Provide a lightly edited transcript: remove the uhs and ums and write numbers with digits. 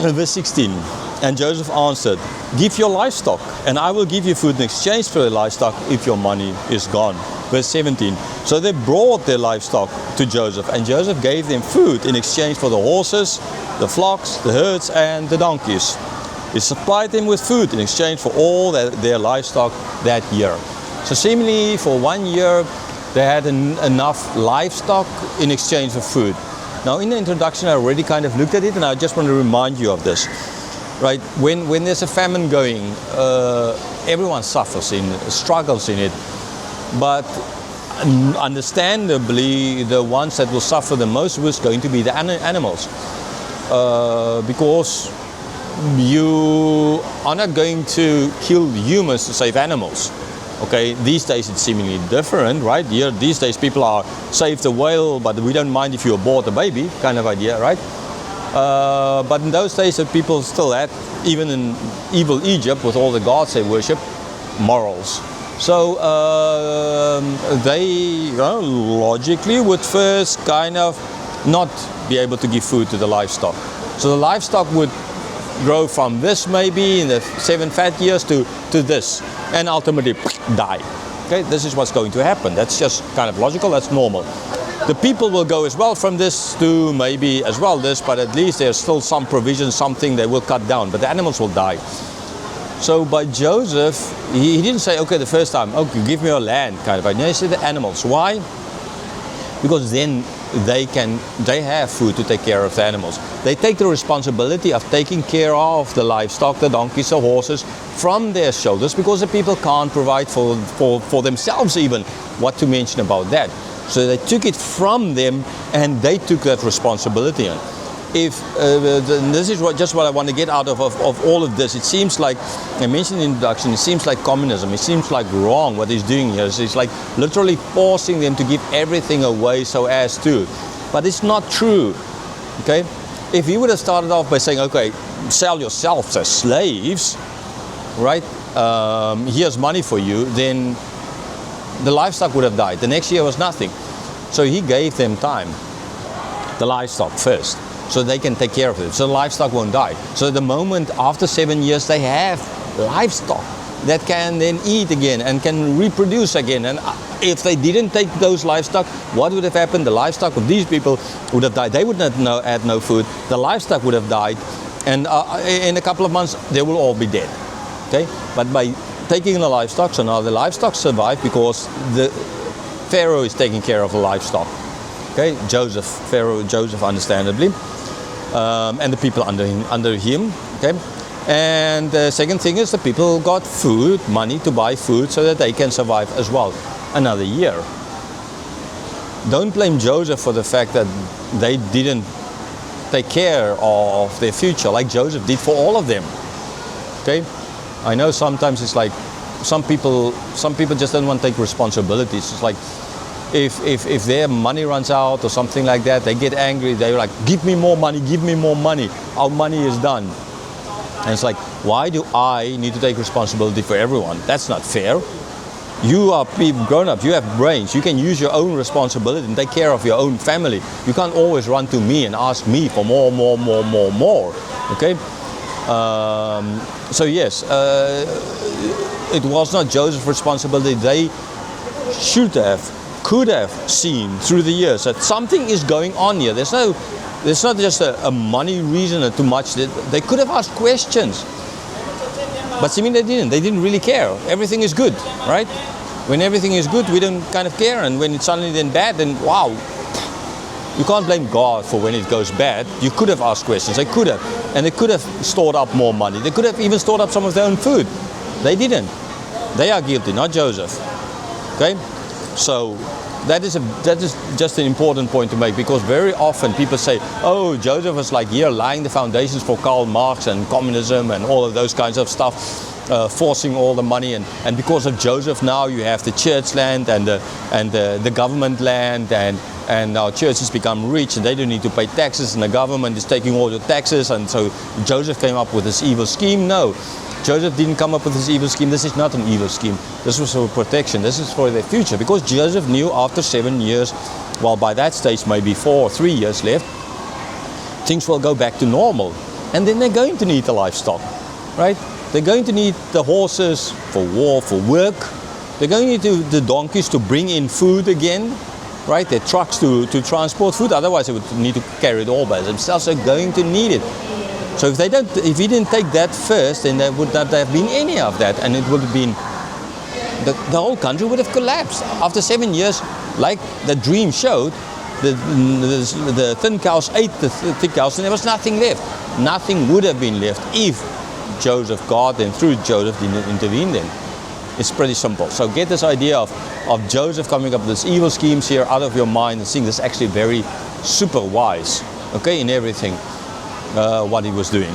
Verse 16. And Joseph answered, give your livestock, and I will give you food in exchange for the livestock if your money is gone. Verse 17. So they brought their livestock to Joseph, and Joseph gave them food in exchange for the horses, the flocks, the herds, and the donkeys. He supplied them with food in exchange for all their livestock that year. So seemingly for 1 year they had enough livestock in exchange for food. Now in the introduction I already kind of looked at it, and I just want to remind you of this. Right, when there's a famine going, everyone suffers struggles in it. But understandably, the ones that will suffer the most was going to be the animals, because you are not going to kill humans to save animals. Okay, these days it's seemingly different, right? These days people are save the whale, but we don't mind if you abort a baby, kind of idea, right? But in those days, people still had, even in evil Egypt, with all the gods they worship, morals. So they logically would first kind of not be able to give food to the livestock. So the livestock would grow from this maybe in the 7 fat years to this, and ultimately die. Okay, this is what's going to happen. That's just kind of logical, that's normal. The people will go as well from this to maybe as well this, but at least there's still some provision, something they will cut down, but the animals will die. So by Joseph, he didn't say, okay, the first time, okay, give me your land, kind of idea. He said the animals. Why? Because then they have food to take care of the animals. They take the responsibility of taking care of the livestock, the donkeys, the horses, from their shoulders, because the people can't provide for themselves even, what to mention about that. So they took it from them, and they took that responsibility on. This is just what I want to get out of all of this. It seems like, I mentioned in the introduction, it seems like communism. It seems like wrong what he's doing here. It's like literally forcing them to give everything away so as to. But it's not true, okay? If he would have started off by saying, okay, sell yourselves as slaves, right? Here's money for you, then the livestock would have died. The next year was nothing. So he gave them time, the livestock first, so they can take care of it. So the livestock won't die. So the moment after 7 years, they have livestock that can then eat again and can reproduce again. And if they didn't take those livestock, what would have happened? The livestock of these people would have died. They would not had no food. The livestock would have died. And in a couple of months, they will all be dead. Okay? But by taking the livestock, so now the livestock survive because the Pharaoh is taking care of the livestock. Okay, Pharaoh Joseph, understandably, and the people under him. Okay, and the second thing is the people got food, money to buy food, so that they can survive as well another year. Don't blame Joseph for the fact that they didn't take care of their future like Joseph did for all of them. Okay. I know sometimes it's like some people just don't want to take responsibilities. It's like if their money runs out or something like that, they get angry. They're like, give me more money, give me more money. Our money is done. And it's like, why do I need to take responsibility for everyone? That's not fair. You are grown up, you have brains, you can use your own responsibility and take care of your own family. You can't always run to me and ask me for more. Okay? So yes, it was not Joseph's responsibility. They could have seen through the years that something is going on here. There's not just a money reason or too much. They could have asked questions, but seemingly they didn't. They didn't really care. Everything is good, right? When everything is good, we don't kind of care, and when it's suddenly then bad, then wow. You can't blame God for when it goes bad. You could have asked questions. They could have. And they could have stored up more money. They could have even stored up some of their own food. They didn't. They are guilty, not Joseph. Okay? So that is just an important point to make, because very often people say, oh, Joseph was like here laying the foundations for Karl Marx and communism and all of those kinds of stuff, forcing all the money. And because of Joseph now you have the church land and the government land, and our churches become rich and they don't need to pay taxes, and the government is taking all your taxes, and so Joseph came up with this evil scheme. No, Joseph didn't come up with this evil scheme. This is not an evil scheme. This was for protection. This is for their future, because Joseph knew after 7 years, well, by that stage maybe 4 or 3 years left, things will go back to normal. And then they're going to need the livestock, right? They're going to need the horses for war, for work. They're going to need the donkeys to bring in food again, right? Their trucks to transport food. Otherwise, they would need to carry it all by themselves. They're going to need it. So if we didn't take that first, then there would not have been any of that, and it would have been the whole country would have collapsed. After 7 years, like the dream showed, the thin cows ate the thick cows, and there was nothing left. Nothing would have been left if Joseph, God, and through Joseph didn't intervene then. It's pretty simple. So get this idea of Joseph coming up with these evil schemes here out of your mind and seeing this actually very super wise, okay, in everything what he was doing.